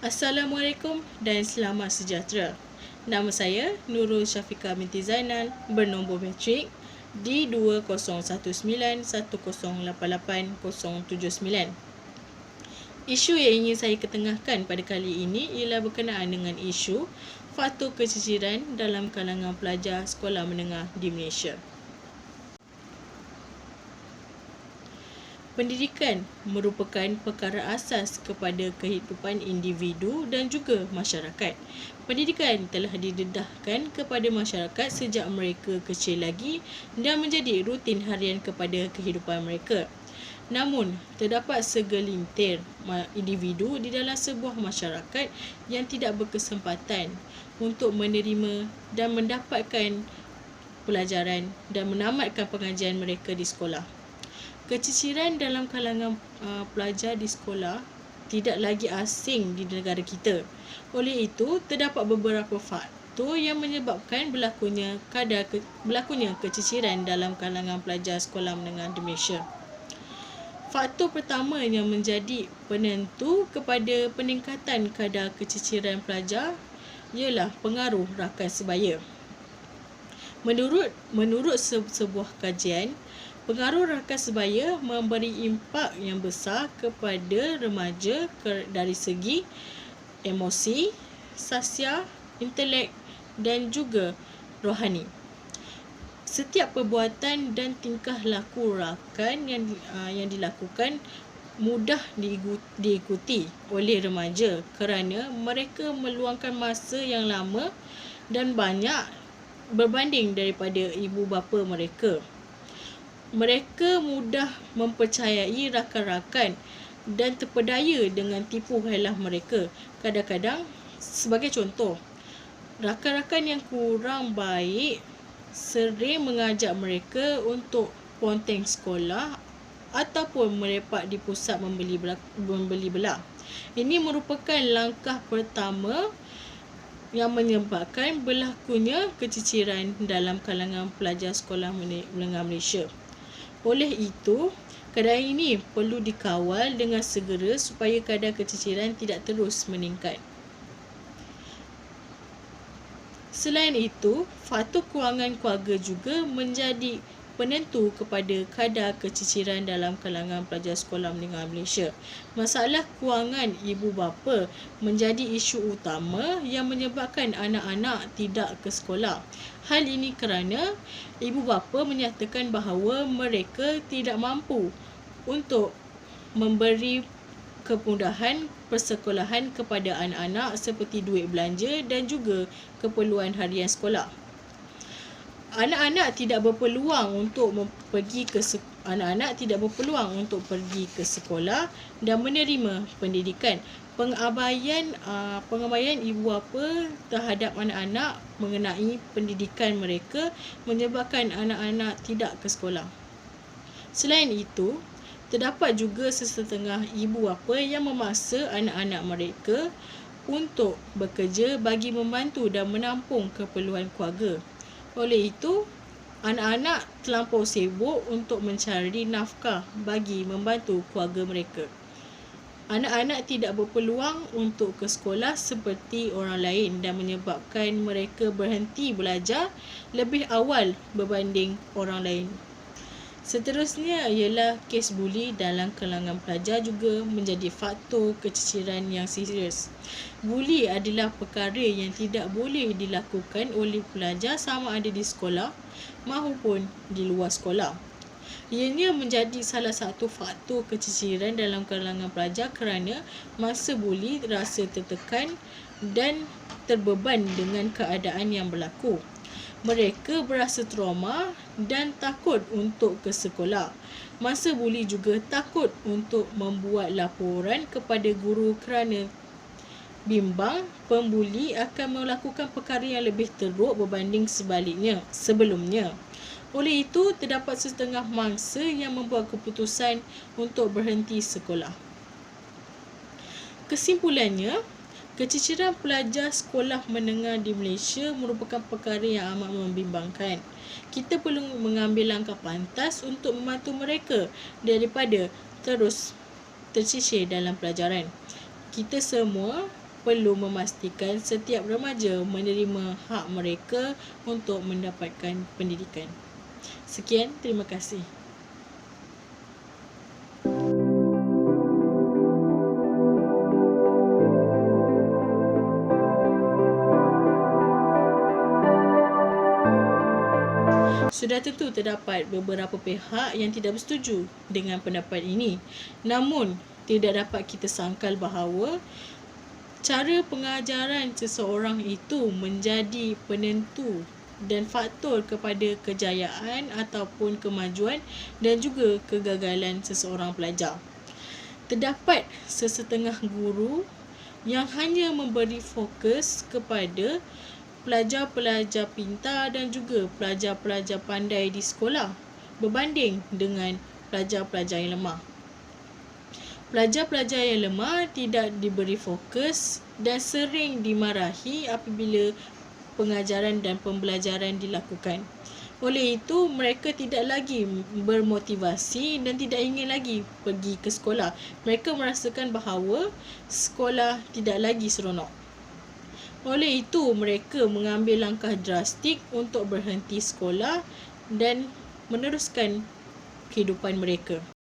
Assalamualaikum dan selamat sejahtera. Nama saya Nurul Syafiqah binti Zainal, bernombor metrik D209101088079. Isu yang ingin saya ketengahkan pada kali ini ialah berkenaan dengan isu faktor keciciran dalam kalangan pelajar sekolah menengah di Malaysia. Pendidikan merupakan perkara asas kepada kehidupan individu dan juga masyarakat. Pendidikan telah didedahkan kepada masyarakat sejak mereka kecil lagi dan menjadi rutin harian kepada kehidupan mereka. Namun, terdapat segelintir individu di dalam sebuah masyarakat yang tidak berkesempatan untuk menerima dan mendapatkan pelajaran dan menamatkan pengajian mereka di sekolah. Keciciran dalam kalangan pelajar di sekolah tidak lagi asing di negara kita. Oleh itu, terdapat beberapa faktor yang menyebabkan berlakunya keciciran dalam kalangan pelajar sekolah menengah di Malaysia. Faktor pertama yang menjadi penentu kepada peningkatan kadar keciciran pelajar ialah pengaruh rakan sebaya. Menurut sebuah kajian, pengaruh rakan sebaya memberi impak yang besar kepada remaja dari segi emosi, sasial, intelek dan juga rohani. Setiap perbuatan dan tingkah laku rakan yang dilakukan mudah diikuti oleh remaja kerana mereka meluangkan masa yang lama dan banyak berbanding daripada ibu bapa mereka. Mereka mudah mempercayai rakan-rakan dan terpedaya dengan tipu helah mereka. Kadang-kadang, sebagai contoh, rakan-rakan yang kurang baik sering mengajak mereka untuk ponteng sekolah ataupun melepak di pusat membeli belah. Ini merupakan langkah pertama yang menyebabkan berlakunya keciciran dalam kalangan pelajar sekolah menengah Malaysia. Oleh itu, keadaan ini perlu dikawal dengan segera supaya kadar keciciran tidak terus meningkat. Selain itu, faktor kewangan keluarga juga menjadi penentu kepada kadar keciciran dalam kalangan pelajar sekolah menengah Malaysia. Masalah kewangan ibu bapa menjadi isu utama yang menyebabkan anak-anak tidak ke sekolah. Hal ini kerana ibu bapa menyatakan bahawa mereka tidak mampu untuk memberi kemudahan persekolahan kepada anak-anak seperti duit belanja dan juga keperluan harian sekolah. Anak-anak tidak berpeluang untuk pergi ke sekolah dan menerima pendidikan. Pengabaian ibu bapa terhadap anak-anak mengenai pendidikan mereka menyebabkan anak-anak tidak ke sekolah. Selain itu, terdapat juga sesetengah ibu bapa yang memaksa anak-anak mereka untuk bekerja bagi membantu dan menampung keperluan keluarga. Oleh itu, anak-anak terlampau sibuk untuk mencari nafkah bagi membantu keluarga mereka. Anak-anak tidak berpeluang untuk ke sekolah seperti orang lain dan menyebabkan mereka berhenti belajar lebih awal berbanding orang lain. Seterusnya ialah kes buli dalam kalangan pelajar juga menjadi faktor keciciran yang serius. Buli adalah perkara yang tidak boleh dilakukan oleh pelajar sama ada di sekolah maupun di luar sekolah. Ianya menjadi salah satu faktor keciciran dalam kalangan pelajar kerana masa buli rasa tertekan dan terbeban dengan keadaan yang berlaku. Mereka berasa trauma dan takut untuk ke sekolah. Masa buli juga takut untuk membuat laporan kepada guru kerana bimbang pembuli akan melakukan perkara yang lebih teruk berbanding sebelumnya. Oleh itu, terdapat setengah mangsa yang membuat keputusan untuk berhenti sekolah. Kesimpulannya, keciciran pelajar sekolah menengah di Malaysia merupakan perkara yang amat membimbangkan. Kita perlu mengambil langkah pantas untuk membantu mereka daripada terus tercicir dalam pelajaran. Kita semua perlu memastikan setiap remaja menerima hak mereka untuk mendapatkan pendidikan. Sekian, terima kasih. Sudah tentu terdapat beberapa pihak yang tidak bersetuju dengan pendapat ini. Namun, tidak dapat kita sangkal bahawa cara pengajaran seseorang itu menjadi penentu dan faktor kepada kejayaan ataupun kemajuan dan juga kegagalan seseorang pelajar. Terdapat sesetengah guru yang hanya memberi fokus kepada pelajar-pelajar pintar dan juga pelajar-pelajar pandai di sekolah berbanding dengan pelajar-pelajar yang lemah. Pelajar-pelajar yang lemah tidak diberi fokus dan sering dimarahi apabila pengajaran dan pembelajaran dilakukan. Oleh itu, mereka tidak lagi bermotivasi dan tidak ingin lagi pergi ke sekolah. Mereka merasakan bahawa sekolah tidak lagi seronok. Oleh itu, mereka mengambil langkah drastik untuk berhenti sekolah dan meneruskan kehidupan mereka.